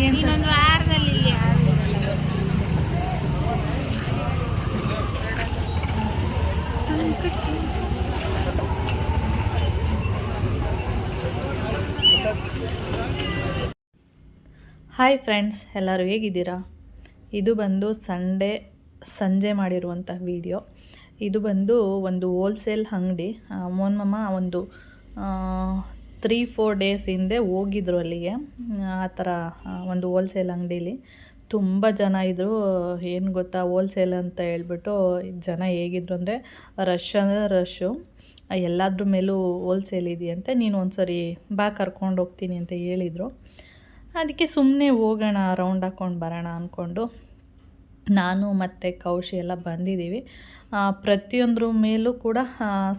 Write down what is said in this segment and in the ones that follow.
ಇನ್ನೊಂದು ವಾರದಲ್ಲಿ ಇಲ್ಲಿ ಹಾಯ್ ಫ್ರೆಂಡ್ಸ್, ಎಲ್ಲರೂ ಹೇಗಿದ್ದೀರಾ? ಇದು ಬಂದು ಸಂಡೇ ಸಂಜೆ ಮಾಡಿರುವಂಥ ವಿಡಿಯೋ. ಇದು ಬಂದು ಒಂದು ಹೋಲ್ಸೇಲ್ ಅಂಗಡಿ. ಮೋನ್ಮಮ್ಮ ಒಂದು 3-4 ಡೇಸ್ ಹಿಂದೆ ಹೋಗಿದ್ರು ಅಲ್ಲಿಗೆ. ಆ ಥರ ಒಂದು ಹೋಲ್ಸೇಲ್ ಅಂಗಡೀಲಿ ತುಂಬ ಜನ ಇದ್ದರು. ಏನು ಗೊತ್ತಾ, ಹೋಲ್ಸೇಲ್ ಅಂತ ಹೇಳ್ಬಿಟ್ಟು ಜನ ಹೇಗಿದ್ರು ಅಂದರೆ ರಶ್ಶು. ಎಲ್ಲಾದ್ರ ಮೇಲೂ ಹೋಲ್ಸೇಲ್ ಇದೆಯಂತೆ, ನೀನು ಒಂದು ಸರಿ ಬಾ ಕರ್ಕೊಂಡು ಹೋಗ್ತೀನಿ ಅಂತ ಹೇಳಿದರು. ಅದಕ್ಕೆ ಸುಮ್ಮನೆ ಹೋಗೋಣ, ರೌಂಡ್ ಹಾಕ್ಕೊಂಡು ಬರೋಣ ಅಂದ್ಕೊಂಡು ನಾನು ಮತ್ತು ಕೌಶಿ ಎಲ್ಲ ಬಂದಿದ್ದೀವಿ. ಪ್ರತಿಯೊಂದ್ರ ಮೇಲೂ ಕೂಡ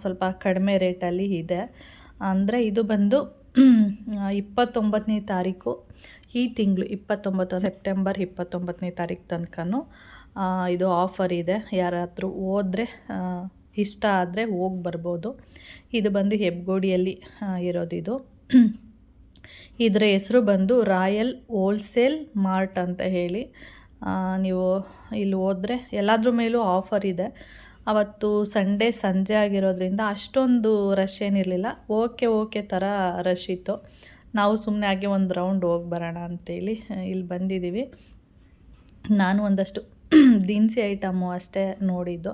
ಸ್ವಲ್ಪ ಕಡಿಮೆ ರೇಟಲ್ಲಿ ಇದೆ. ಅಂದರೆ ಇದು ಬಂದು 29ನೇ ತಾರೀಕು, ಈ ತಿಂಗಳು 29 ಸೆಪ್ಟೆಂಬರ್ 29ನೇ ತಾರೀಕು ತನಕನೂ ಇದು ಆಫರ್ ಇದೆ. ಯಾರಾದರೂ ಹೋದರೆ ಇಷ್ಟ ಆದರೆ ಹೋಗಿ ಬರ್ಬೋದು. ಇದು ಬಂದು ಹೆಬ್ಗೋಡಿಯಲ್ಲಿ ಇರೋದಿದು. ಇದರ ಹೆಸರು ಬಂದು ರಾಯಲ್ ಹೋಲ್ಸೇಲ್ ಮಾರ್ಟ್ ಅಂತ ಹೇಳಿ. ನೀವು ಇಲ್ಲಿ ಹೋದರೆ ಎಲ್ಲಾದ್ರ ಮೇಲೂ ಆಫರ್ ಇದೆ. ಅವತ್ತು ಸಂಡೇ ಸಂಜೆ ಆಗಿರೋದ್ರಿಂದ ಅಷ್ಟೊಂದು ರಶ್ ಏನಿರಲಿಲ್ಲ. ಓಕೆ ಥರ ರಶ್ ಇತ್ತು. ನಾವು ಸುಮ್ಮನೆ ಹಾಗೆ ಒಂದು ರೌಂಡ್ ಹೋಗಿ ಬರೋಣ ಅಂತೇಳಿ ಇಲ್ಲಿ ಬಂದಿದ್ದೀವಿ. ನಾನು ಒಂದಷ್ಟು ದಿನಸಿ ಐಟಮು ಅಷ್ಟೇ ನೋಡಿದ್ದು.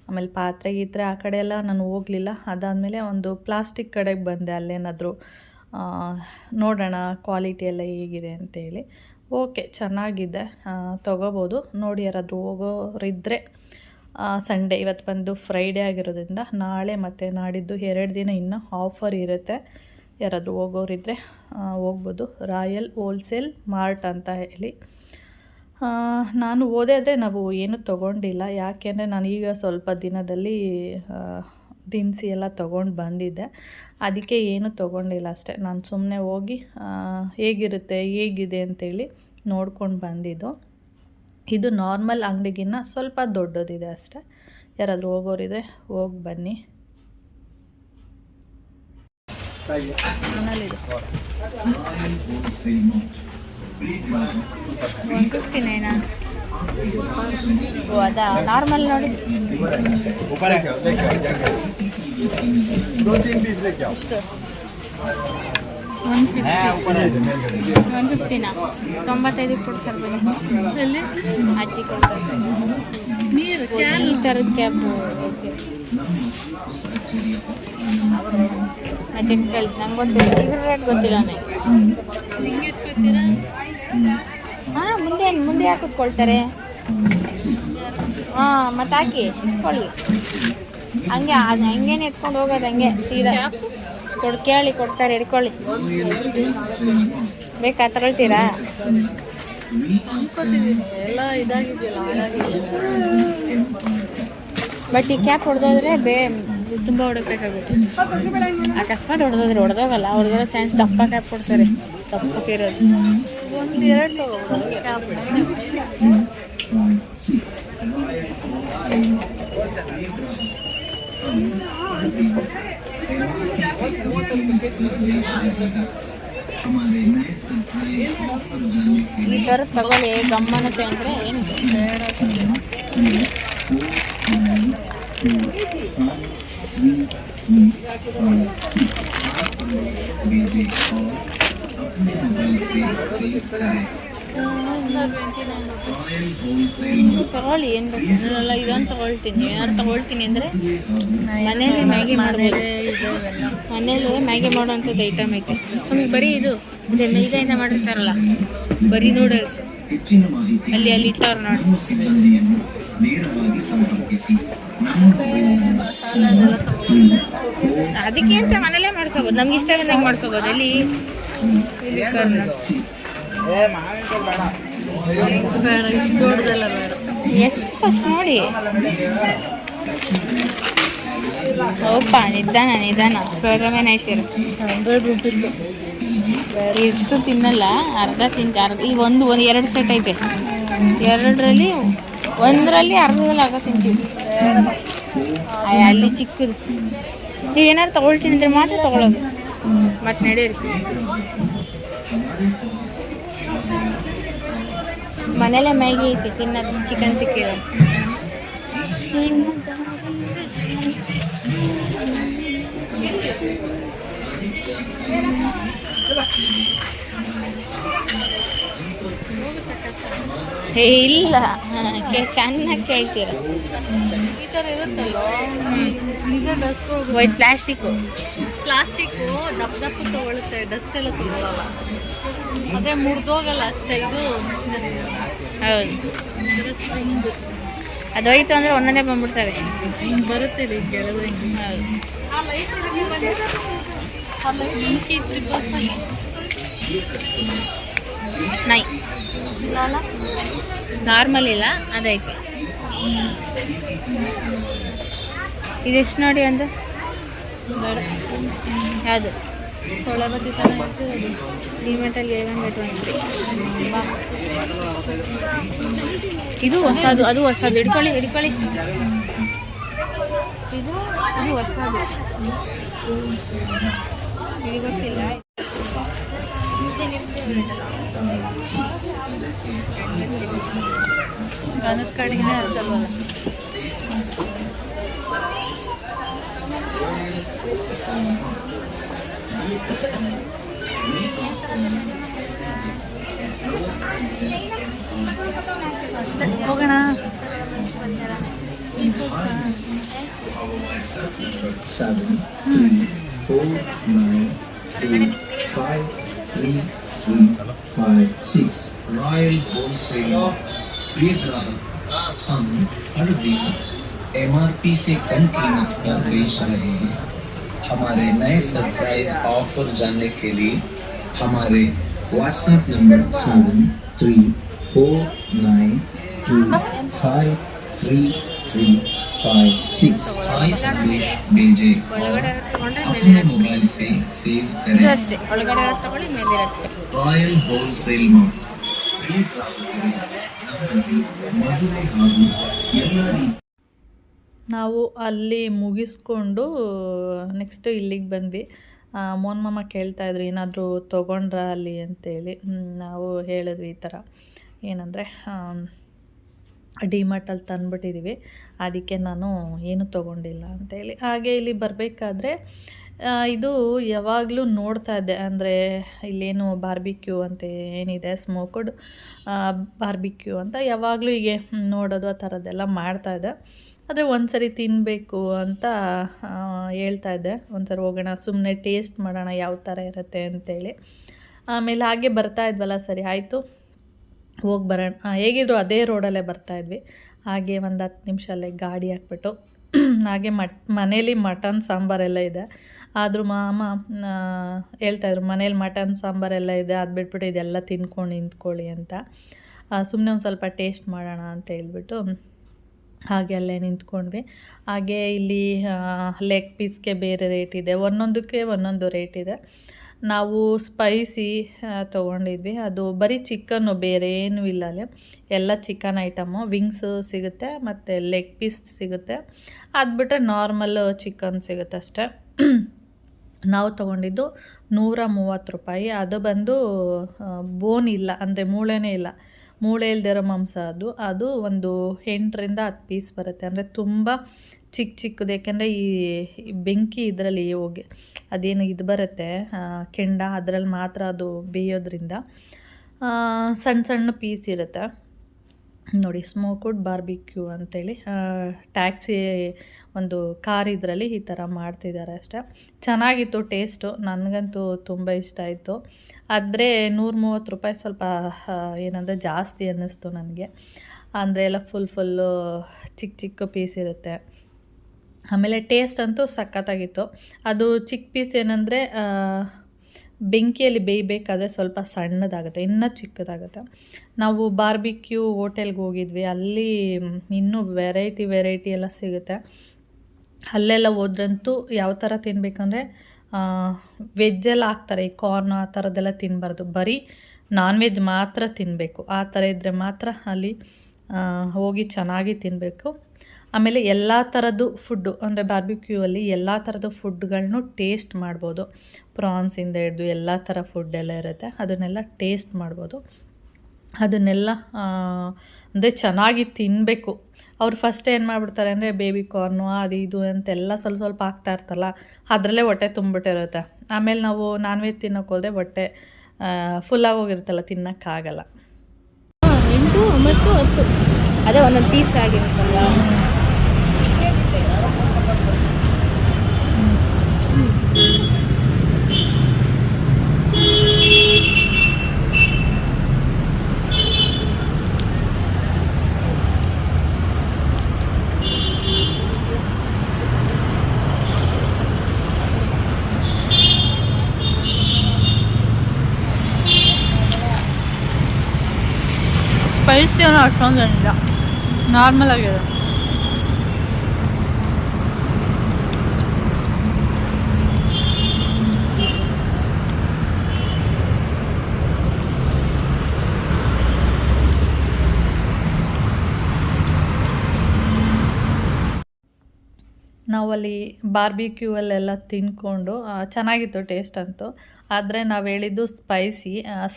ಆಮೇಲೆ ಪಾತ್ರೆ ಗೀತ್ರೆ ಆ ಕಡೆ ಎಲ್ಲ ನಾನು ಹೋಗಲಿಲ್ಲ. ಅದಾದಮೇಲೆ ಒಂದು ಪ್ಲಾಸ್ಟಿಕ್ ಕಡೆಗೆ ಬಂದೆ. ಅಲ್ಲೇನಾದರೂ ನೋಡೋಣ ಕ್ವಾಲಿಟಿ ಎಲ್ಲ ಹೇಗಿದೆ ಅಂತೇಳಿ. ಓಕೆ, ಚೆನ್ನಾಗಿದೆ, ತೊಗೋಬೋದು. ನೋಡಿ, ಯಾರಾದರೂ ಹೋಗೋರಿದ್ದರೆ ಸಂಡೇ, ಇವತ್ತು ಬಂದು ಫ್ರೈಡೇ ಆಗಿರೋದ್ರಿಂದ ನಾಳೆ ಮತ್ತು ನಾಡಿದ್ದು 2 ದಿನ ಇನ್ನೂ ಆಫರ್ ಇರುತ್ತೆ. ಯಾರಾದರೂ ಹೋಗೋರಿದ್ದರೆ ಹೋಗ್ಬೋದು. ರಾಯಲ್ ಹೋಲ್ಸೇಲ್ ಮಾರ್ಟ್ ಅಂತ ಹೇಳಿ. ನಾನು ಹೋದೆ ಆದರೆ ನಾವು ಏನೂ ತೊಗೊಂಡಿಲ್ಲ. ಯಾಕೆಂದರೆ ನಾನೀಗ ಸ್ವಲ್ಪ ದಿನದಲ್ಲಿ ದಿನಸಿ ಎಲ್ಲ ತೊಗೊಂಡು ಬಂದಿದ್ದೆ. ಅದಕ್ಕೆ ಏನೂ ತೊಗೊಂಡಿಲ್ಲ ಅಷ್ಟೇ. ನಾನು ಸುಮ್ಮನೆ ಹೋಗಿ ಹೇಗಿದೆ ಅಂತೇಳಿ ನೋಡ್ಕೊಂಡು ಬಂದಿದ್ದು. ಇದು ನಾರ್ಮಲ್ ಅಂಗಡಿಗಿನ್ನ ಸ್ವಲ್ಪ ದೊಡ್ಡದಿದೆ ಅಷ್ಟೇ. ಯಾರಾದರೂ ಹೋಗೋರಿದ್ರೆ ಹೋಗಿ ಬನ್ನಿ. ಮನೇಲಿದೆ 159. ಓ, ಅದಾ ನಾರ್ಮಲ್ ನೋಡಿ. 150ನಾ 95 ಕೊಡ್ತಾರೆ. ಬನ್ನಿ, ಎಲ್ಲಿ ಅಜ್ಜಿ ಕೊಡ್ತಾರೆ ನೀರು ಈ ಥರದ ಕ್ಯಾಪ್. ಓಕೆ, ಮತ್ತೆ ಕೇಳಿ, ನಂಗೆ ಗೊತ್ತಿಲ್ಲ, ಇದ್ರ ರೇಟ್ ಗೊತ್ತಿಲ್ಲ. ನಿಂಗೆ ಎತ್ಕೊತೀರಾ? ಹಾಂ, ಮುಂದೆ ಯಾಕೆ ಕೂತ್ಕೊಳ್ತಾರೆ? ಹಾಂ, ಮತ್ತೆ ಹಾಕಿ ಇಟ್ಕೊಳ್ಳಿ. ಹಂಗೇನೆ ಎತ್ಕೊಂಡು ಹೋಗೋದು, ಹಂಗೆ ಸೀದಾ ಕೇಳಿ ಕೊಡ್ತಾರೆ, ಹಿಡ್ಕೊಳ್ಳಿ. ಬೇಕಾ ತಗೊಳ್ತೀರಾ? ಎಲ್ಲ ಇದಾಗಿದೆಯಲ್ಲ, ಬಟ್ ಈ ಕ್ಯಾಪ್ ಹೊಡೆದೋದ್ರೆ ತುಂಬ ಹೊಡಬೇಕಾಗುತ್ತೆ. ಅಕಸ್ಮಾತ್ ಹೊಡೆದೋಗಲ್ಲ. ಹೊಡೆದೋ ಚಾನ್ಸ್ ದಪ್ಪ ಕ್ಯಾಪ್ ಕೊಡ್ತಾರೆ, ದಪ್ಪಕ್ಕಿರೋದು. 1-2 ಕ್ಯಾಪ್. ಈ ಥರ ತಗೊಳ್ಳಿ, ಗಮ್ಮನತೆ ಅಂದರೆ ಏನು ತಗೊಳ್ಳಿ. ಏನು ಬೇಕಿಲ್ಲ, ಇದನ್ನು ತಗೊಳ್ತೀನಿ. ಏನಾದ್ರು ತಗೊಳ್ತೀನಿ ಅಂದರೆ ಮನೇಲಿ ಮ್ಯಾಗಿ ಮಾಡ್ಬೋದು. ಮನೇಲಿ ಮ್ಯಾಗಿ ಮಾಡೋವಂಥದ್ದು ಐಟಮ್ ಐತೆ. ಸುಮ್ಮನೆ ಬರೀ ಇದು ಇದೆ, ಮೈದಾಯಿಂದ ಮಾಡಿರ್ತಾರಲ್ಲ, ಬರೀ ನೂಡಲ್ಸ್ ಅಲ್ಲಿ ಇಟ್ಟವ್ರು ನೋಡಿ. ಅದಕ್ಕೆ ಅಂತ ಮನೇಲೇ ಮಾಡ್ಕೋಬೋದು, ನಮ್ಗೆ ಇಷ್ಟ ಬಂದಂಗೆ ಮಾಡ್ಕೋಬೋದು. ಅಲ್ಲಿ ಎಷ್ಟು ಫಸ್ಟ್ ನೋಡಿ. ಓಪ, ನಿಧಾನ. ಸ್ಪೈಡರ್ಮ್ಯಾನ್ ಐತಿರು 100 ರೂಪೀಸ್. ಎಷ್ಟು ತಿನ್ನಲ್ಲ, ಅರ್ಧ ಈ ಒಂದು 2 ಸೆಟ್ ಐತೆ. 2ರಲ್ಲಿ 1ರಲ್ಲಿ ಅರ್ಧದಲ್ಲಿ ಅರ್ಧ ತಿಂತೀವಿ. ಅಲ್ಲಿ ಚಿಕ್ಕದು. ನೀವು ಏನಾದ್ರು ತೊಗೊಳ್ತೀನಿ ಅಂದರೆ ಮಾತ್ರ ತೊಗೊಳೋದು. ಮತ್ತು ನಡೆಯಿರಿ. ಮನೇಲೆ ಮ್ಯಾಗಿ ಐತಿ ತಿನ್ನೋದು, ಚಿಕನ್ ಸಿಕ್ಕಿದೆ. ಏ ಇಲ್ಲ, ಚೆನ್ನಾಗಿ ಕೇಳ್ತೀರ. ಈ ಥರ ಇರುತ್ತಲ್ಲ, ನಿಜ ಡಸ್ಟ್ ವೈಟ್ ಪ್ಲಾಸ್ಟಿಕ್ಕು ದಪ್ಪ ದಪ್ಪ ತಗೊಳುತ್ತೆ, ಡಸ್ಟ್ ಎಲ್ಲ ತಗೊಳ್ಳಲ್ಲ. ಅದೇ ಮುರಿದೋಗಲ್ಲ ಅಷ್ಟೇ. ಇದು ಹೌದು, ಸ್ಪ್ರಿಂಗ್ ಅದು ಹೋಯ್ತು ಅಂದರೆ ಒಂದೊಂದೇ ಬಂದ್ಬಿಡ್ತವೆ. ಹಿಂಗೆ ಬರುತ್ತೆ ರೀ ಗೆಳೆದ ಹಿಂಗೆ. ಹೌದು, ಆ ಲೈಟ್ ಬೆಂಕಿ ನೈ ಇಲ್ಲ ನಾರ್ಮಲ್ ಇಲ್ಲ, ಅದೈತೆ. ಇದೆಷ್ಟು ನೋಡಿ ಒಂದು ಯಾವುದು ಸೊಳ್ಳೆ ಬತ್ತಿ ಚೆನ್ನಾಗಿತ್ತು. ಡಿಮೆಟಲ್ಲಿ 1123. ಇದು ಹೊಸದು, ಅದು ಹೊಸದು. ಹಿಡ್ಕೊಳ್ಳಿ ಇದು ಹೊಸದು, ಇದು ಗೊತ್ತಿಲ್ಲ. ಗನದ ಕಡೆಗೆ ಹಚ್ಚಲ್ವಲ್ಲ. ಹೋಗೋಣ. 7 3 4 9 2 5 3 3 5 6 रॉयल होलसेल। प्रिय ग्राहक, हम हर दिन MRP से कम कीमत पर बेच रहे हैं। हमारे नए सरप्राइज ऑफर जानने के लिए हमारे व्हाट्सएप नंबर 7342933356 हाई संदेश भेजें और अपने मोबाइल से सेव ಇದು करें। ಅಷ್ಟೇ, ಒಳಗಡೆ ಇರೋದು ತಗೊಳ್ಳಿ, ಮೇಲೆ ಇರುತ್ತೆ. ರಾಯಲ್ ಹೋಲ್ಸೇಲ್ ಮಾರ್ಟ್ ಪ್ರಿಯ ಗ್ರಾಹಕರೇ, ನಮ್ಮಲ್ಲಿ ಮದುವೆ ಹಾಗೂ ಎಲ್ಲ ನಾವು ಅಲ್ಲಿ ಮುಗಿಸ್ಕೊಂಡು ನೆಕ್ಸ್ಟು ಇಲ್ಲಿಗೆ ಬಂದ್ವಿ. ಮೋಹನ್ ಮಾಮ ಕೇಳ್ತಾಯಿದ್ರು ಏನಾದರೂ ತೊಗೊಂಡ್ರಾ ಅಲ್ಲಿ ಅಂತೇಳಿ. ನಾವು ಹೇಳಿದ್ವಿ ಈ ಥರ ಏನಂದರೆ ಡಿಮಾರ್ಟಲ್ಲಿ ತಂದುಬಿಟ್ಟಿದ್ದೀವಿ, ಅದಕ್ಕೆ ನಾನು ಏನೂ ತೊಗೊಂಡಿಲ್ಲ ಅಂತೇಳಿ. ಹಾಗೆ ಇಲ್ಲಿ ಬರಬೇಕಾದ್ರೆ ಇದು ಯಾವಾಗಲೂ ನೋಡ್ತಾ ಇದ್ದೆ, ಅಂದರೆ ಇಲ್ಲೇನು ಬಾರ್ಬಿಕ್ಯೂ ಅಂತ ಏನಿದೆ, ಸ್ಮೋಕ್ಡ್ ಬಾರ್ಬಿಕ್ಯೂ ಅಂತ ಯಾವಾಗಲೂ ಹೀಗೆ ನೋಡೋದು ಆ ಥರದ್ದೆಲ್ಲ ಮಾಡ್ತಾಯಿದ್ದೆ. ಆದರೆ ಒಂದು ಸರಿ ತಿನ್ನಬೇಕು ಅಂತ ಹೇಳ್ತಾ ಇದ್ದೆ, ಒಂದು ಸರಿ ಹೋಗೋಣ ಸುಮ್ಮನೆ ಟೇಸ್ಟ್ ಮಾಡೋಣ ಯಾವ ಥರ ಇರುತ್ತೆ ಅಂತೇಳಿ. ಆಮೇಲೆ ಹಾಗೆ ಬರ್ತಾ ಇದ್ವಲ್ಲ, ಸರಿ ಆಯಿತು ಹೋಗಿ ಬರೋಣ. ಹೇಗಿದ್ರು ಅದೇ ರೋಡಲ್ಲೇ ಬರ್ತಾಯಿದ್ವಿ. ಹಾಗೆ ಒಂದು 10 ನಿಮಿಷ ಅಲ್ಲೇ ಗಾಡಿ ಹಾಕ್ಬಿಟ್ಟು ಹಾಗೆ ಮನೇಲಿ ಮಟನ್ ಸಾಂಬಾರೆಲ್ಲ ಇದೆ. ಆದರೂ ಮಾಮ ಹೇಳ್ತಾಯಿದ್ರು ಮನೇಲಿ ಮಟನ್ ಸಾಂಬಾರೆಲ್ಲ ಇದೆ, ಅದು ಬಿಟ್ಬಿಟ್ಟು ಇದೆಲ್ಲ ತಿನ್ಕೊಂಡು ನಿಂತ್ಕೊಳ್ಳಿ ಅಂತ. ಸುಮ್ಮನೆ ಒಂದು ಸ್ವಲ್ಪ ಟೇಸ್ಟ್ ಮಾಡೋಣ ಅಂತ ಹೇಳ್ಬಿಟ್ಟು ಹಾಗೆ ಅಲ್ಲೇ ನಿಂತ್ಕೊಂಡ್ವಿ. ಹಾಗೆ ಇಲ್ಲಿ ಲೆಗ್ ಪೀಸ್ಗೆ ಬೇರೆ ರೇಟ್ ಇದೆ, ಒಂದೊಂದಕ್ಕೆ ಒಂದೊಂದು ರೇಟ್ ಇದೆ. ನಾವು ಸ್ಪೈಸಿ ತೊಗೊಂಡಿದ್ವಿ, ಅದು ಬರೀ ಚಿಕನ್ನು, ಬೇರೆ ಏನೂ ಇಲ್ಲ ಅಲ್ಲಿ, ಎಲ್ಲ ಚಿಕನ್ ಐಟಮು. ವಿಂಗ್ಸ್ ಸಿಗುತ್ತೆ ಮತ್ತು ಲೆಗ್ ಪೀಸ್ ಸಿಗುತ್ತೆ, ಅದು ಬಿಟ್ಟರೆ ನಾರ್ಮಲ್ ಚಿಕನ್ ಸಿಗುತ್ತೆ ಅಷ್ಟೇ. ನಾವು ತೊಗೊಂಡಿದ್ದು 130 ರೂಪಾಯಿ. ಅದು ಬಂದು ಬೋನ್ ಇಲ್ಲ, ಅಂದರೆ ಮೂಳೆನೇ ಇಲ್ಲ, ಮೂಳೆ ಇಲ್ದಿರೋ ಮಾಂಸ ಅದು ಒಂದು 8ರಿಂದ 10 ಪೀಸ್ ಬರುತ್ತೆ. ಅಂದರೆ ತುಂಬ ಚಿಕ್ಕದು, ಯಾಕೆಂದರೆ ಈ ಬೆಂಕಿ ಇದರಲ್ಲಿ ಹೋಗಿ ಅದೇನು ಇದು ಬರುತ್ತೆ ಕೆಂಡ, ಅದರಲ್ಲಿ ಮಾತ್ರ ಅದು ಬೇಯೋದ್ರಿಂದ ಸಣ್ಣ ಸಣ್ಣ ಪೀಸ್ ಇರುತ್ತೆ ನೋಡಿ. ಸ್ಮೋಕ್ಡ್ ಬಾರ್ಬಿಕ್ಯೂ ಅಂತೇಳಿ ಟ್ಯಾಕ್ಸಿ ಒಂದು ಕಾರ್ ಇದರಲ್ಲಿ ಈ ಥರ ಮಾಡ್ತಿದ್ದಾರೆ ಅಷ್ಟೇ. ಚೆನ್ನಾಗಿತ್ತು ಟೇಸ್ಟು, ನನಗಂತೂ ತುಂಬ ಇಷ್ಟ ಆಯಿತು. ಆದರೆ 130 ರೂಪಾಯಿ ಸ್ವಲ್ಪ ಏನಂದರೆ ಜಾಸ್ತಿ ಅನ್ನಿಸ್ತು ನನಗೆ. ಅಂದರೆ ಎಲ್ಲ ಫುಲ್ಲು ಚಿಕ್ಕ ಪೀಸ್ ಇರುತ್ತೆ. ಆಮೇಲೆ ಟೇಸ್ಟ್ ಅಂತೂ ಸಖತ್ತಾಗಿತ್ತು. ಅದು ಚಿಕ್ಕ ಪೀಸ್ ಏನಂದರೆ ಬೆಂಕಿಯಲ್ಲಿ ಬೇಯಬೇಕಾದ್ರೆ ಸ್ವಲ್ಪ ಸಣ್ಣದಾಗುತ್ತೆ, ಇನ್ನೂ ಚಿಕ್ಕದಾಗುತ್ತೆ. ನಾವು ಬಾರ್ಬಿಕ್ಯೂ ಹೋಟೆಲ್ಗೆ ಹೋಗಿದ್ವಿ, ಅಲ್ಲಿ ಇನ್ನೂ ವೆರೈಟಿ ಎಲ್ಲ ಸಿಗುತ್ತೆ. ಅಲ್ಲೆಲ್ಲ ಹೋದ್ರಂತೂ ಯಾವ ಥರ ತಿನ್ನಬೇಕಂದ್ರೆ ವೆಜ್ಜೆಲ್ಲ ಹಾಕ್ತಾರೆ, ಈ ಕಾರ್ನ್ ಆ ಥರದ್ದೆಲ್ಲ ತಿನ್ನಬಾರ್ದು, ಬರೀ ನಾನ್ ವೆಜ್ ಮಾತ್ರ ತಿನ್ನಬೇಕು. ಆ ಥರ ಇದ್ದರೆ ಮಾತ್ರ ಅಲ್ಲಿ ಹೋಗಿ ಚೆನ್ನಾಗಿ ತಿನ್ನಬೇಕು. ಆಮೇಲೆ ಎಲ್ಲ ಥರದ್ದು ಫುಡ್ಡು ಅಂದರೆ ಬಾರ್ಬಿಕ್ಯೂವಲ್ಲಿ ಎಲ್ಲ ಥರದ ಫುಡ್ಗಳನ್ನೂ ಟೇಸ್ಟ್ ಮಾಡ್ಬೋದು. ಪ್ರಾನ್ಸಿಂದ ಹಿಡ್ದು ಎಲ್ಲ ಥರ ಫುಡ್ಡೆಲ್ಲ ಇರುತ್ತೆ, ಅದನ್ನೆಲ್ಲ ಟೇಸ್ಟ್ ಮಾಡ್ಬೋದು. ಅದನ್ನೆಲ್ಲ ಅಂದರೆ ಚೆನ್ನಾಗಿ ತಿನ್ನಬೇಕು. ಅವ್ರು ಫಸ್ಟ್ ಏನು ಮಾಡಿಬಿಡ್ತಾರೆ ಅಂದರೆ ಬೇಬಿ ಕಾರ್ನು ಅದು ಇದು ಅಂತೆಲ್ಲ ಸ್ವಲ್ಪ ಸ್ವಲ್ಪ ಹಾಕ್ತಾ ಇರ್ತಾರಲ್ಲ, ಅದರಲ್ಲೇ ಹೊಟ್ಟೆ ತುಂಬಿಟ್ಟಿರುತ್ತೆ. ಆಮೇಲೆ ನಾವು ನಾನ್ ವೆಜ್ ತಿನ್ನೋಕೆ ಹೋದರೆ ಹೊಟ್ಟೆ ಫುಲ್ಲಾಗೋಗಿರುತ್ತಲ್ಲ, ತಿನ್ನೋಕ್ಕಾಗಲ್ಲ. 8, 9, 10 ಅದೇ ಒಂದೊಂದು ಪೀಸ್ ಆಗಿರುತ್ತಲ್ಲ. ಸ್ಪೈಸಿ ಏನೋ ಅಷ್ಟೊಂದೇನಿಲ್ಲ, ನಾರ್ಮಲ್ ಆಗಿದೆ. ನಾವಲ್ಲಿ ಬಾರ್ಬಿಕ್ಯೂವಲ್ಲೆಲ್ಲ ತಿಂದ್ಕೊಂಡು ಚೆನ್ನಾಗಿತ್ತು ಟೇಸ್ಟ್ ಅಂತೂ. ಆದರೆ ನಾವು ಹೇಳಿದ್ದು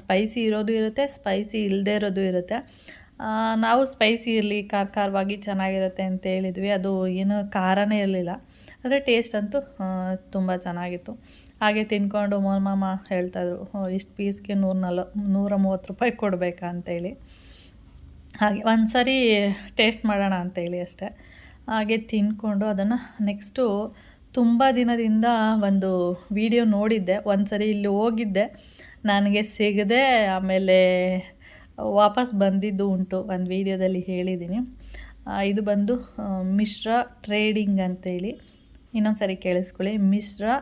ಸ್ಪೈಸಿ ಇರೋದು ಇರುತ್ತೆ, ಸ್ಪೈಸಿ ಇಲ್ಲದೇ ಇರೋದು ಇರುತ್ತೆ. ನಾವು ಸ್ಪೈಸಿ ಇರಲಿ, ಖಾರವಾಗಿ ಚೆನ್ನಾಗಿರುತ್ತೆ ಅಂತ ಹೇಳಿದ್ವಿ. ಅದು ಏನು ಖಾರನೇ ಇರಲಿಲ್ಲ, ಆದರೆ ಟೇಸ್ಟ್ ಅಂತೂ ತುಂಬ ಚೆನ್ನಾಗಿತ್ತು. ಹಾಗೆ ತಿಂದ್ಕೊಂಡು ಮಾಮ ಹೇಳ್ತಾಯಿದ್ರು, ಇಷ್ಟು ಪೀಸ್ಗೆ 130 ರೂಪಾಯಿ ಕೊಡಬೇಕಾ ಅಂತೇಳಿ. ಹಾಗೆ ಒಂದು ಸರಿ ಟೇಸ್ಟ್ ಮಾಡೋಣ ಅಂತೇಳಿ ಅಷ್ಟೇ. ಹಾಗೆ ತಿಂದ್ಕೊಂಡು ಅದನ್ನು ನೆಕ್ಸ್ಟು ತುಂಬ ದಿನದಿಂದ ಒಂದು ವಿಡಿಯೋ ನೋಡಿದ್ದೆ. ಒಂದು ಸರಿ ಇಲ್ಲಿ ಹೋಗಿದ್ದೆ, ನನಗೆ ಸಿಗದೆ ಆಮೇಲೆ ವಾಪಸ್ ಬಂದಿದ್ದು ಉಂಟು, ಒಂದು ವಿಡಿಯೋದಲ್ಲಿ ಹೇಳಿದ್ದೀನಿ. ಇದು ಬಂದು ಮಿಶ್ರಾ ಟ್ರೇಡಿಂಗ್ ಅಂತೇಳಿ, ಇನ್ನೊಂದು ಸರಿ ಕೇಳಿಸ್ಕೊಳ್ಳಿ, ಮಿಶ್ರಾ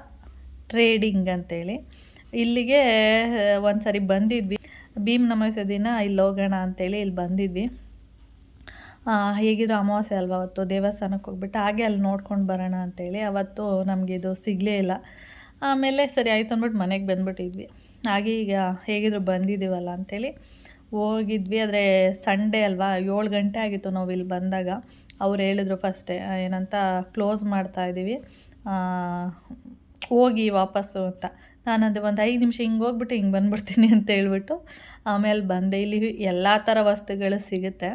ಟ್ರೇಡಿಂಗ್ ಅಂತೇಳಿ. ಇಲ್ಲಿಗೆ ಒಂದು ಸರಿ ಬಂದಿದ್ವಿ, ಭೀಮ್ ನಮಸ್ತೆ ದಿನ ಇಲ್ಲಿ ಹೋಗೋಣ ಅಂತೇಳಿ ಇಲ್ಲಿ ಬಂದಿದ್ವಿ. ಹೇಗಿದ್ರು ಅಮಾವಾಸ್ಯೆ ಅಲ್ವಾ, ಅವತ್ತು ದೇವಸ್ಥಾನಕ್ಕೆ ಹೋಗ್ಬಿಟ್ಟು ಹಾಗೆ ಅಲ್ಲಿ ನೋಡ್ಕೊಂಡು ಬರೋಣ ಅಂತೇಳಿ. ಅವತ್ತು ನಮಗೆ ಇದು ಸಿಗಲೇ ಇಲ್ಲ. ಆಮೇಲೆ ಸರಿ ಆಯಿತು ಅಂದ್ಬಿಟ್ಟು ಮನೆಗೆ ಬಂದುಬಿಟ್ಟಿದ್ವಿ. ಹಾಗೆ ಈಗ ಹೇಗಿದ್ರು ಬಂದಿದ್ದೀವಲ್ಲ ಅಂಥೇಳಿ ಹೋಗಿದ್ವಿ. ಆದರೆ ಸಂಡೇ ಅಲ್ವಾ, 7 ಗಂಟೆ ಆಗಿತ್ತು ನಾವು ಇಲ್ಲಿ ಬಂದಾಗ. ಅವ್ರು ಹೇಳಿದ್ರು ಫಸ್ಟೇ ಏನಂತ, ಕ್ಲೋಸ್ ಮಾಡ್ತಾಯಿದ್ದೀವಿ, ಹೋಗಿ ವಾಪಸ್ಸು ಅಂತ. ನಾನದು ಒಂದು 5 ನಿಮಿಷ ಹಿಂಗೆ ಹೋಗ್ಬಿಟ್ಟು ಹಿಂಗೆ ಬಂದುಬಿಡ್ತೀನಿ ಅಂತ ಹೇಳ್ಬಿಟ್ಟು ಆಮೇಲೆ ಬಂದೆ. ಇಲ್ಲಿ ಎಲ್ಲ ಥರ ವಸ್ತುಗಳು ಸಿಗುತ್ತೆ,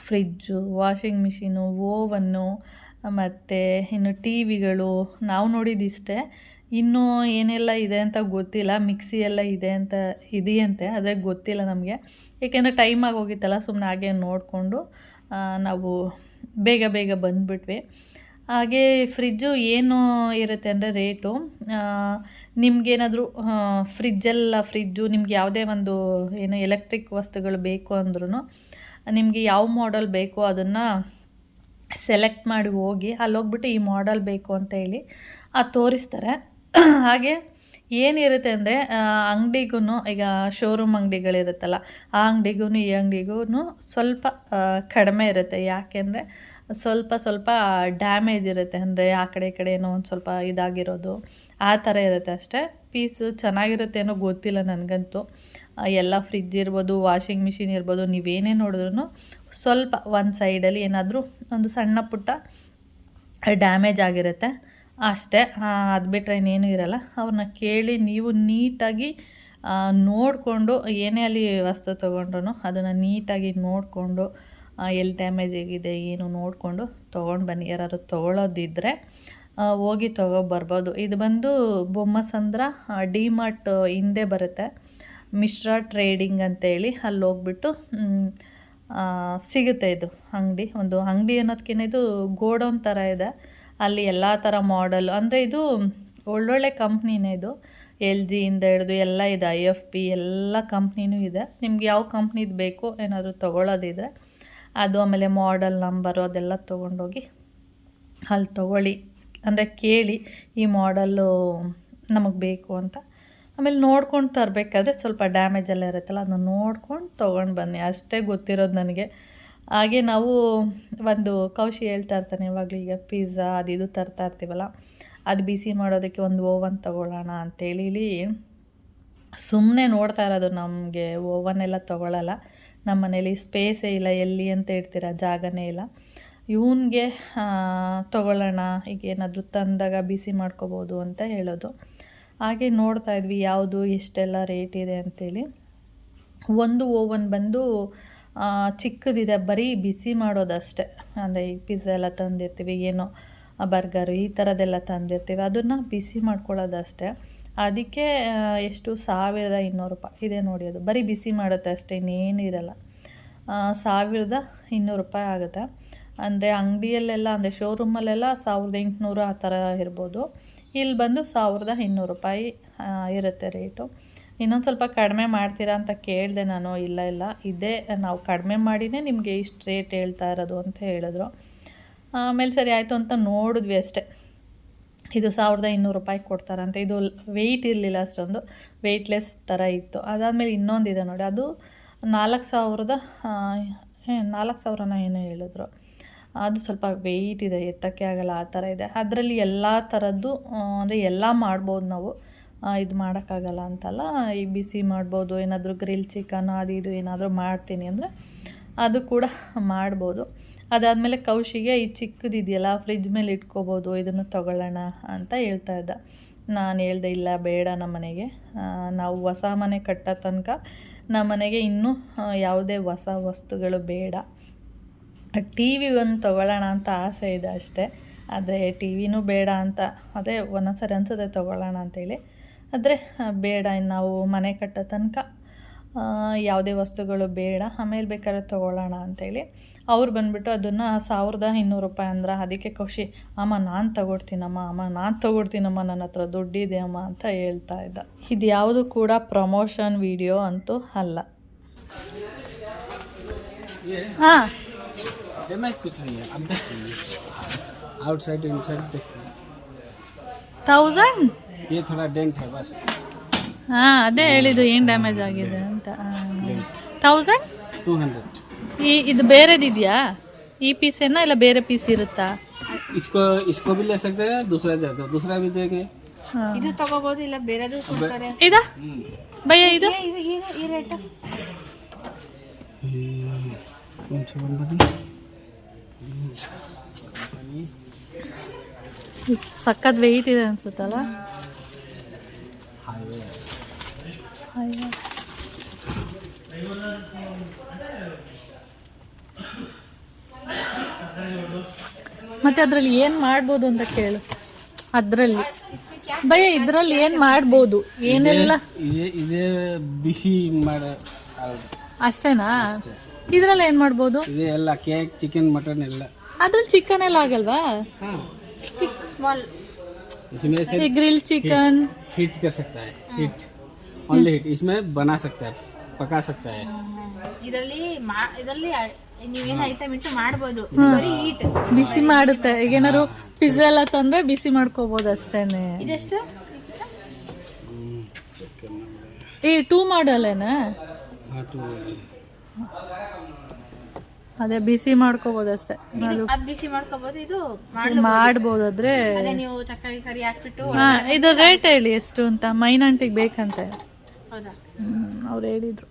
ಫ್ರಿಜ್ಜು, ವಾಷಿಂಗ್ ಮಿಷಿನು, ಓವನ್ನು, ಮತ್ತು ಇನ್ನು ಟಿ ವಿಗಳು. ನಾವು ನೋಡಿದ್ದಿಷ್ಟೇ, ಇನ್ನೂ ಏನೆಲ್ಲ ಇದೆ ಅಂತ ಗೊತ್ತಿಲ್ಲ. ಮಿಕ್ಸಿ ಎಲ್ಲ ಇದೆಯಂತೆ, ಆದರೆ ಗೊತ್ತಿಲ್ಲ ನಮಗೆ, ಏಕೆಂದರೆ ಟೈಮ್ ಆಗೋಗಿತ್ತಲ್ಲ. ಸುಮ್ಮನೆ ಹಾಗೆ ನೋಡಿಕೊಂಡು ನಾವು ಬೇಗ ಬಂದುಬಿಟ್ವಿ. ಹಾಗೆ ಫ್ರಿಜ್ಜು ಏನು ಇರುತ್ತೆ ಅಂದರೆ ರೇಟು, ನಿಮಗೇನಾದರೂ ಫ್ರಿಜ್ಜು ನಿಮ್ಗೆ ಯಾವುದೇ ಒಂದು ಏನು ಎಲೆಕ್ಟ್ರಿಕ್ ವಸ್ತುಗಳು ಬೇಕು ಅಂದ್ರೂ ನಿಮಗೆ ಯಾವ ಮಾಡೆಲ್ ಬೇಕೋ ಅದನ್ನು ಸೆಲೆಕ್ಟ್ ಮಾಡಿ ಹೋಗಿ ಅಲ್ಲಿ ಹೋಗ್ಬಿಟ್ಟು ಈ ಮಾಡೆಲ್ ಬೇಕು ಅಂತ ಹೇಳಿ ತೋರಿಸ್ತಾರೆ. ಹಾಗೆ ಏನಿರುತ್ತೆ ಅಂದರೆ ಅಂಗಡಿಗೂ, ಈಗ ಶೋರೂಮ್ ಅಂಗಡಿಗಳಿರುತ್ತಲ್ಲ, ಆ ಅಂಗಡಿಗೂ ಈ ಅಂಗಡಿಗೂ ಸ್ವಲ್ಪ ಕಡಿಮೆ ಇರುತ್ತೆ. ಯಾಕೆಂದರೆ ಸ್ವಲ್ಪ ಡ್ಯಾಮೇಜ್ ಇರುತ್ತೆ, ಅಂದರೆ ಆ ಕಡೆ ಈ ಕಡೆ ಏನೋ ಒಂದು ಸ್ವಲ್ಪ ಇದಾಗಿರೋದು ಆ ಥರ ಇರುತ್ತೆ ಅಷ್ಟೇ. ಪೀಸು ಚೆನ್ನಾಗಿರುತ್ತೆ ಏನೋ ಗೊತ್ತಿಲ್ಲ ನನಗಂತೂ. ಎಲ್ಲ ಫ್ರಿಜ್ ಇರ್ಬೋದು, ವಾಷಿಂಗ್ ಮಿಷಿನ್ ಇರ್ಬೋದು, ನೀವೇನೇ ನೋಡಿದ್ರೂ ಸ್ವಲ್ಪ ಒಂದು ಸೈಡಲ್ಲಿ ಏನಾದರೂ ಒಂದು ಸಣ್ಣ ಪುಟ್ಟ ಡ್ಯಾಮೇಜ್ ಆಗಿರುತ್ತೆ ಅಷ್ಟೇ. ಅದು ಬಿಟ್ಟರೆ ಇನ್ನೇನು ಇರಲ್ಲ. ಅವ್ರನ್ನ ಕೇಳಿ ನೀವು ನೀಟಾಗಿ ನೋಡಿಕೊಂಡು, ಏನೇ ಅಲ್ಲಿ ವಸ್ತು ತೊಗೊಂಡ್ರು ಅದನ್ನು ನೀಟಾಗಿ ನೋಡಿಕೊಂಡು ಎಲ್ಲಿ ಡ್ಯಾಮೇಜ್ ಆಗಿದೆ ಏನು ನೋಡಿಕೊಂಡು ತೊಗೊಂಡು ಬನ್ನಿ. ಯಾರಾದ್ರು ತೊಗೊಳ್ಳೋದಿದ್ದರೆ ಹೋಗಿ ತೊಗೊಬರ್ಬೋದು. ಇದು ಬಂದು ಬೊಮ್ಮಸಂದ್ರ ಡಿಮಾರ್ಟ್ ಹಿಂದೆ ಬರುತ್ತೆ, ಮಿಶ್ರಾ ಟ್ರೇಡಿಂಗ್ ಅಂತೇಳಿ. ಅಲ್ಲಿ ಹೋಗ್ಬಿಟ್ಟು ಸಿಗುತ್ತೆ ಇದು ಅಂಗಡಿ. ಒಂದು ಅಂಗಡಿ ಅನ್ನೋದಕ್ಕಿಂತ ಇದು ಗೋಡೌನ್ ಥರ ಇದೆ. ಅಲ್ಲಿ ಎಲ್ಲ ಥರ ಮಾಡೆಲ್, ಅಂದರೆ ಇದು ಒಳ್ಳೊಳ್ಳೆ ಕಂಪ್ನಿನೇ. ಇದು LG ಇಂದ ಹಿಡಿದು ಎಲ್ಲ ಇದೆ, IFP ಎಲ್ಲ ಕಂಪ್ನಿನೂ ಇದೆ. ನಿಮ್ಗೆ ಯಾವ ಕಂಪ್ನಿದು ಬೇಕು ಏನಾದರೂ ತೊಗೊಳ್ಳೋದಿದ್ರೆ ಅದು, ಆಮೇಲೆ ಮಾಡೆಲ್ ನಂಬರು ಅದೆಲ್ಲ ತೊಗೊಂಡೋಗಿ ಅಲ್ಲಿ ತೊಗೊಳ್ಳಿ, ಅಂದರೆ ಕೇಳಿ ಈ ಮಾಡೆಲ್ಲು ನಮಗೆ ಬೇಕು ಅಂತ. ಆಮೇಲೆ ನೋಡ್ಕೊಂಡು ತರಬೇಕಾದ್ರೆ ಸ್ವಲ್ಪ ಡ್ಯಾಮೇಜ್ ಎಲ್ಲ ಇರುತ್ತಲ್ಲ, ಅದನ್ನು ನೋಡ್ಕೊಂಡು ತೊಗೊಂಡು ಬನ್ನಿ, ಅಷ್ಟೇ ಗೊತ್ತಿರೋದು ನನಗೆ. ಹಾಗೆ ನಾವು ಒಂದು ಕೌಶಿ ಹೇಳ್ತಾ ಇರ್ತಾನೆ ಇವಾಗಲೂ, ಈಗ ಪಿಜ್ಜಾ ಅದು ಇದು ತರ್ತಾ ಇರ್ತೀವಲ್ಲ, ಅದು ಬಿಸಿ ಮಾಡೋದಕ್ಕೆ ಒಂದು ಓವನ್ ತೊಗೊಳ್ಳೋಣ ಅಂತೇಳಿ ಇಲ್ಲಿ ಸುಮ್ಮನೆ ನೋಡ್ತಾ ಇರೋದು. ನಮಗೆ ಓವನ್ ಎಲ್ಲ ತೊಗೊಳ್ಳಲ್ಲ, ನಮ್ಮ ಮನೇಲಿ ಸ್ಪೇಸೇ ಇಲ್ಲ, ಎಲ್ಲಿ ಅಂತ ಇಡ್ತೀರ, ಜಾಗನೇ ಇಲ್ಲ. ಇವನಿಗೆ ತೊಗೊಳ್ಳೋಣ, ಈಗ ಏನಾದರೂ ತಂದಾಗ ಬಿಸಿ ಮಾಡ್ಕೋಬೋದು ಅಂತ ಹೇಳೋದು. ಹಾಗೆ ನೋಡ್ತಾ ಇದ್ವಿ ಯಾವುದು ಎಷ್ಟೆಲ್ಲ ರೇಟ್ ಇದೆ ಅಂಥೇಳಿ. ಒಂದು ಓವನ್ ಬಂದು ಚಿಕ್ಕದಿದೆ, ಬರೀ ಬಿಸಿ ಮಾಡೋದಷ್ಟೇ. ಅಂದರೆ ಈ ಪಿಜ್ಜಾ ಎಲ್ಲ ತಂದಿರ್ತೀವಿ, ಏನೋ ಬರ್ಗರು ಈ ಥರದ್ದೆಲ್ಲ ತಂದಿರ್ತೀವಿ, ಅದನ್ನು ಬಿಸಿ ಮಾಡ್ಕೊಳ್ಳೋದಷ್ಟೇ. ಅದಕ್ಕೆ ಎಷ್ಟು 1200 ರೂಪಾಯಿ ಇದೆ ನೋಡಿ. ಅದು ಬರೀ ಬಿಸಿ ಮಾಡುತ್ತೆ ಅಷ್ಟೇ, ಇನ್ನೇನಿರಲ್ಲ. 1200 ರೂಪಾಯಿ ಆಗುತ್ತೆ. ಅಂದರೆ ಅಂಗಡಿಯಲ್ಲೆಲ್ಲ, ಅಂದರೆ ಶೋರೂಮಲ್ಲೆಲ್ಲ 1800 ಆ ಥರ ಇರ್ಬೋದು. ಇಲ್ಲಿ ಬಂದು 1200 ರೂಪಾಯಿ ಇರುತ್ತೆ ರೇಟು. ಇನ್ನೊಂದು ಸ್ವಲ್ಪ ಕಡಿಮೆ ಮಾಡ್ತೀರಾ ಅಂತ ಕೇಳಿದೆ ನಾನು. ಇಲ್ಲ ಇದೇ, ನಾವು ಕಡಿಮೆ ಮಾಡಿನೇ ನಿಮಗೆ ಇಷ್ಟು ರೇಟ್ ಹೇಳ್ತಾ ಇರೋದು ಅಂತ ಹೇಳಿದ್ರು. ಆಮೇಲೆ ಸರಿ ಆಯಿತು ಅಂತ ನೋಡಿದ್ವಿ ಅಷ್ಟೇ. ಇದು 1200 ರೂಪಾಯಿ ಕೊಡ್ತಾರಂತೆ. ಇದು ವೆಯ್ಟ್ ಇರಲಿಲ್ಲ ಅಷ್ಟೊಂದು, ವೆಯ್ಟ್ಲೆಸ್ ಥರ ಇತ್ತು. ಅದಾದಮೇಲೆ ಇನ್ನೊಂದಿದೆ ನೋಡಿ, ಅದು 4000 ಏನೋ ಹೇಳಿದ್ರು. ಅದು ಸ್ವಲ್ಪ ವೆಯ್ಟ್ ಇದೆ, ಎತ್ತಕ್ಕೆ ಆಗಲ್ಲ ಆ ಥರ ಇದೆ. ಅದರಲ್ಲಿ ಎಲ್ಲ ಥರದ್ದು, ಅಂದರೆ ಎಲ್ಲ ಮಾಡ್ಬೋದು ನಾವು. ಇದು ಮಾಡೋಕ್ಕಾಗಲ್ಲ ಅಂತಲ್ಲ, ಈ ಬಿಸಿ ಮಾಡ್ಬೋದು. ಏನಾದರೂ ಗ್ರಿಲ್ ಚಿಕನ್ ಅದು ಇದು ಏನಾದರೂ ಮಾಡ್ತೀನಿ ಅಂದರೆ ಅದು ಕೂಡ ಮಾಡ್ಬೋದು. ಅದಾದಮೇಲೆ ಕೌಶಿಗೆ ಈ ಚಿಕ್ಕದಿದೆಯಲ್ಲ ಫ್ರಿಜ್ ಮೇಲೆ ಇಟ್ಕೋಬೋದು, ಇದನ್ನು ತೊಗೊಳ್ಳೋಣ ಅಂತ ಹೇಳ್ತಾ ಇದ್ದ. ನಾನು ಹೇಳ್ದೆ ಇಲ್ಲ ಬೇಡ, ನಮ್ಮ ಮನೆಗೆ ನಾವು ಹೊಸ ಮನೆ ಕಟ್ಟೋ ತನಕ ನಮ್ಮ ಮನೆಗೆ ಇನ್ನೂ ಯಾವುದೇ ಹೊಸ ವಸ್ತುಗಳು ಬೇಡ. ಟಿ ವಿ ಒಂದು ತೊಗೊಳ್ಳೋಣ ಅಂತ ಆಸೆ ಇದೆ ಅಷ್ಟೇ. ಆದರೆ ಟಿ ವಿನೂ ಬೇಡ ಅಂತ, ಅದೇ ಒಂದೊಂದ್ಸರಿ ಅನ್ಸುತ್ತೆ ತೊಗೊಳ್ಳೋಣ ಅಂತೇಳಿ. ಆದರೆ ಬೇಡ, ನಾವು ಮನೆ ಕಟ್ಟೋ ತನಕ ಯಾವುದೇ ವಸ್ತುಗಳು ಬೇಡ, ಆಮೇಲೆ ಬೇಕಾದ್ರೆ ತೊಗೊಳ್ಳೋಣ ಅಂಥೇಳಿ. ಅವ್ರು ಬಂದುಬಿಟ್ಟು ಅದನ್ನು 1200 ರೂಪಾಯಿ ಅಂದ್ರೆ. ಅದಕ್ಕೆ ಖುಷಿ, ಅಮ್ಮ ನಾನು ತೊಗೊಡ್ತೀನಮ್ಮ, ನಾನು ತೊಗೊಡ್ತೀನಮ್ಮ, ನನ್ನ ಹತ್ರ ದುಡ್ಡಿದೆ ಅಮ್ಮ ಅಂತ ಹೇಳ್ತಾ ಇದ್ದ. ಇದು ಯಾವುದು ಕೂಡ ಪ್ರಮೋಷನ್ ವಿಡಿಯೋ ಅಂತೂ ಅಲ್ಲ. ಹಾಂ, कुछ नहीं है, अब देखिए आउटसाइड इनसाइड देखिए 1000. ये थोड़ा डेंट है बस. ಹಾಂ, ಅದೇ ಹೇಳಿದ್ದು ಏನು ಡ್ಯಾಮೇಜ್ ಆಗಿದೆ ಅಂತ. 1000. 200. ಇದು ಬೇರೆದಿದೆಯಾ? ಈ ಪೀಸೇನಾ ಇಲ್ಲ ಬೇರೆ ಪೀಸ್ ಇರುತ್ತಾ? इसको भी ले सकते हैं, दूसरा दे दो, दूसरा भी देंगे. ಇದು ತಗೋಬಹುದು, ಇಲ್ಲ ಬೇರೆದು ಕೊಡ್ತಾರೆ. ಇದಾ ಭಯ್ಯ? ಇದು ಈ ರೇಟ್ कौन सी कंपनी? ಸಖತ್ ವೆಯ್ಟ್ ಇದೆ ಅನ್ಸುತ್ತಲ್ಲ. हाईवे. ಮತ್ತೆ ಅದರಲ್ಲಿ ಏನು ಮಾಡ್ಬೋದು ಅಂತ ಕೇಳು. ಅದರಲ್ಲಿ ಭಯ್ಯ ಇದರಲ್ಲಿ ಏನು ಮಾಡ್ಬೋದು, ಏನೆಲ್ಲ? ಇದೇ ಬಿಸಿ ಮಾಡ ಅಷ್ಟೇನಾ? ಇದರಲ್ಲಿ ಏನು ಮಾಡ್ಬೋದು? ಇದೆ ಎಲ್ಲ, ಕೇಕ್, ಚಿಕನ್, ಮಟನ್ ಎಲ್ಲ. ಅದ್ರಲ್ಲಿ ಚಿಕನ್ ಎಲ್ಲ ಆಗಲ್ವಾ? हाँ, ಸ್ಮಾಲ್ इसमें से ಗ್ರಿಲ್ ಚಿಕನ್ हीट कर सकता है, हीट ओनली हीट. इसमें बना सकता है, पका सकता है. ಇದರಲ್ಲಿ ನೀವೇನು ಐಟಮ್ ಇಟ್ಟು ಮಾಡ್ಬೋದು. ಬರೀ ಹೀಟ್ ಬಿಸಿ ಮಾಡುತ್ತೆ. ಈಗ ಏನಾದ್ರು ಪಿಜ್ಜಾ ಎಲ್ಲ ತಂದ್ರೆ ಬಿಸಿ ಮಾಡ್ಕೋಬಹುದು ಅಷ್ಟೇನೆ. ಇದೆಷ್ಟು? ಈ 2 ಮಾಡಲೇನಾ? हाँ, तो ಅದೇ ಬಿಸಿ ಮಾಡ್ಕೋಬಹುದು ಅಷ್ಟೇ. ಅದ್ ಬಿಸಿ ಮಾಡ್ಕೋಬಹುದು, ಇದು ಮಾಡ್ಬೋದಾದ್ರೆ ಅದೇ ನೀವು ತರಕಾರಿ ಕರಿ ಹಾಕ್ಬಿಟ್ಟು. ಇದು ರೇಟ್ ಹೇಳಿ ಎಷ್ಟು ಅಂತ. ಮೈನಂಟಿಗೆ ಬೇಕಂತೆ. ಹೌದಾ? ಅವ್ರು ಹೇಳಿದ್ರು.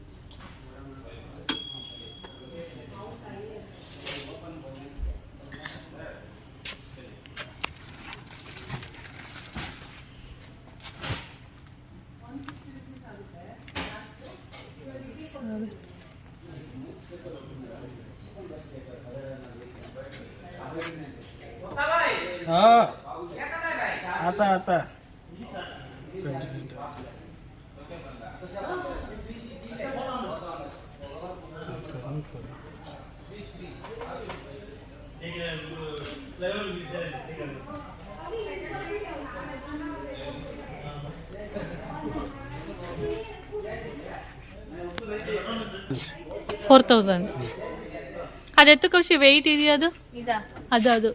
हाँ, आता 4000. ಅದೆತ್ತು ಖುಷಿ ವೆಯ್ಟ್ ಇದೆಯಾ? ಅದು ಇದಾ? ಅದು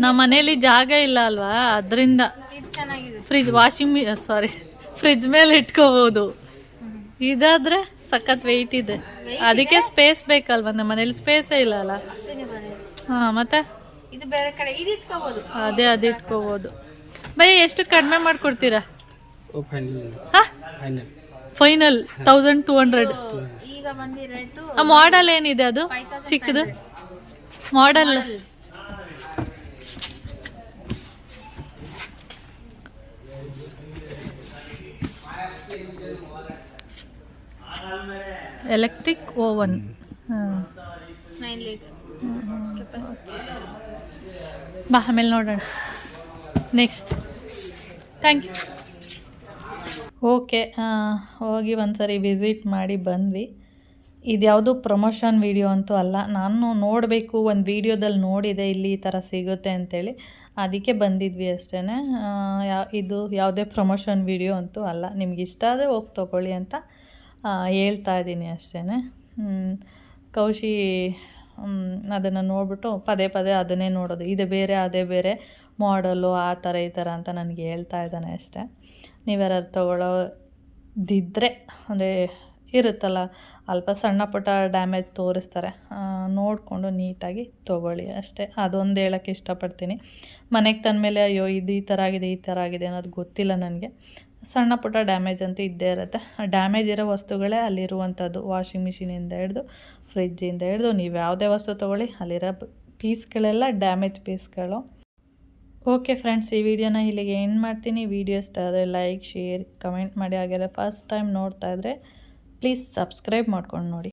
ನಮ್ಮ ಮನೇಲಿ ಜಾಗ ಇಲ್ಲ ಅಲ್ವಾ, ಅದರಿಂದ ಇದು ಚೆನ್ನಾಗಿದೆ. ಫ್ರಿಜ್ ಮೇಲೆ ಇಟ್ಕೋಬಹುದು. ಇದಾದ್ರೆ ಸಖತ್ ವೆಯ್ಟ್ ಇದೆ, ಅದಕ್ಕೆ ಸ್ಪೇಸ್ ಬೇಕಲ್ವಾ. ನಮ್ಮ ಮನೇಲಿ ಸ್ಪೇಸೇ ಇಲ್ಲ ಅಲ್ಲ. ಹಾಂ, ಮತ್ತೆ ಇದು ಬೇರೆ ಕಡೆ ಇದು ಇಟ್ಕೋಬಹುದು. ಅದೇ ಅದು ಇಟ್ಕೋಬಹುದು. ಬೈ ಎಷ್ಟು ಕಡಿಮೆ ಮಾಡ್ಕೊಡ್ತೀರಾ? ಫೈನಲ್ 1200. ಈಗ ಬಂದಿ ರೇಟು. ಆ ಮಾಡೆಲ್ ಏನಿದೆ ಅದು ಚಿಕ್ಕದು? ಮಾಡಲ್ ಎಲೆಕ್ಟ್ರಿಕ್ ಓವನ್. 9 litre capacity. ಬಾ ಆಮೇಲೆ ನೋಡೋಣ. ನೆಕ್ಸ್ಟ್. Thank you. ಓಕೆ, ಹೋಗಿ ಒಂದ್ಸರಿ ವಿಸಿಟ್ ಮಾಡಿ ಬಂದ್ವಿ. ಇದ್ಯಾವುದು ಪ್ರಮೋಷನ್ ವಿಡಿಯೋ ಅಂತೂ ಅಲ್ಲ, ನಾನು ನೋಡಬೇಕು, ಒಂದು ವೀಡಿಯೋದಲ್ಲಿ ನೋಡಿದೆ ಇಲ್ಲಿ ಈ ಥರ ಸಿಗುತ್ತೆ ಅಂಥೇಳಿ, ಅದಕ್ಕೆ ಬಂದಿದ್ವಿ ಅಷ್ಟೇ. ಇದು ಯಾವುದೇ ಪ್ರಮೋಷನ್ ವಿಡಿಯೋ ಅಂತೂ ಅಲ್ಲ. ನಿಮ್ಗೆ ಇಷ್ಟ ಆದರೆ ಹೋಗಿ ತೊಗೊಳ್ಳಿ ಅಂತ ಹೇಳ್ತಾ ಇದ್ದೀನಿ ಅಷ್ಟೇ. ಕೌಶಿ ಅದನ್ನು ನೋಡಿಬಿಟ್ಟು ಪದೇ ಪದೇ ಅದನ್ನೇ ನೋಡೋದು, ಇದು ಬೇರೆ ಅದೇ ಬೇರೆ ಮಾಡಲು ಆ ಥರ ಈ ಥರ ಅಂತ ನನಗೆ ಹೇಳ್ತಾ ಇದ್ದಾನೆ ಅಷ್ಟೇ. ನೀವ್ಯಾರು ತೊಗೊಳ್ಳೋದಿದ್ದರೆ ಅಂದರೆ ಇರುತ್ತಲ್ಲ, ಅಲ್ಪ ಸಣ್ಣ ಪುಟ್ಟ ಡ್ಯಾಮೇಜ್ ತೋರಿಸ್ತಾರೆ, ನೋಡಿಕೊಂಡು ನೀಟಾಗಿ ತೊಗೊಳ್ಳಿ ಅಷ್ಟೇ. ಅದೊಂದು ಹೇಳೋಕ್ಕೆ ಇಷ್ಟಪಡ್ತೀನಿ. ಮನೆಗೆ ತಂದಮೇಲೆ ಅಯ್ಯೋ ಇದು ಈ ಥರ ಆಗಿದೆ ಈ ಥರ ಆಗಿದೆ ಅನ್ನೋದು ಗೊತ್ತಿಲ್ಲ ನನಗೆ. ಸಣ್ಣ ಪುಟ್ಟ ಡ್ಯಾಮೇಜ್ ಅಂತೂ ಇದ್ದೇ ಇರುತ್ತೆ. ಡ್ಯಾಮೇಜ್ ಇರೋ ವಸ್ತುಗಳೇ ಅಲ್ಲಿರುವಂಥದ್ದು. ವಾಷಿಂಗ್ ಮಿಷಿನಿಂದ ಹಿಡಿದು ಫ್ರಿಜ್ಜಿಂದ ಹಿಡಿದು ನೀವು ಯಾವುದೇ ವಸ್ತು ತೊಗೊಳ್ಳಿ, ಅಲ್ಲಿರೋ ಪೀಸ್ಗಳೆಲ್ಲ ಡ್ಯಾಮೇಜ್ ಪೀಸ್ಗಳು. ಓಕೆ ಫ್ರೆಂಡ್ಸ್, ಈ ವಿಡಿಯೋನ ಇಲ್ಲಿಗೆ ಎಂಡ್ ಮಾಡ್ತೀನಿ. ವಿಡಿಯೋ ಇಷ್ಟ ಆದರೆ ಲೈಕ್, ಶೇರ್, ಕಮೆಂಟ್ ಮಾಡಿ. ಹಾಗೆಲ್ಲ ಫಸ್ಟ್ ಟೈಮ್ ನೋಡ್ತಾ ಇದ್ದರೆ ಪ್ಲೀಸ್ ಸಬ್ಸ್ಕ್ರೈಬ್ ಮಾಡ್ಕೊಂಡು ನೋಡಿ.